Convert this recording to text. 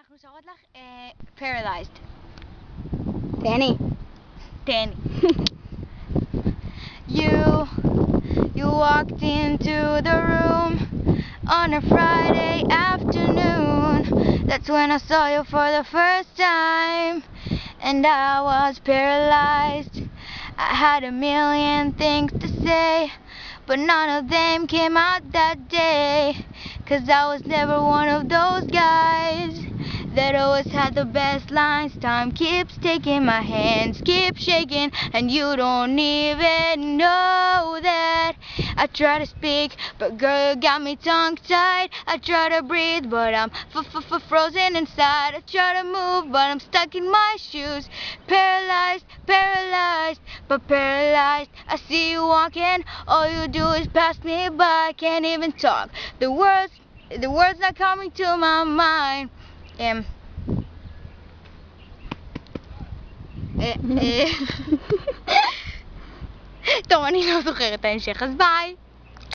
אנחנו שרות לך Paralyzed. תהני. תהני. You walked into the room on a Friday afternoon. That's when I saw you for the first time, and I was paralyzed. I had a million things to say, but none of them came out that day, 'cause I was never one of those guys that always had the best lines. Time keeps taking my hands, keep shaking, and you don't even know that. I try to speak, but girl, you got me tongue-tied. I try to breathe, but I'm frozen inside. I try to move, but I'm stuck in my shoes. Paralyzed, paralyzed, but paralyzed. I see you walking, all you do is pass me by. I can't even talk. The words not coming to my mind. טוב, אני לא זוכרת את ההמשך, אז ביי.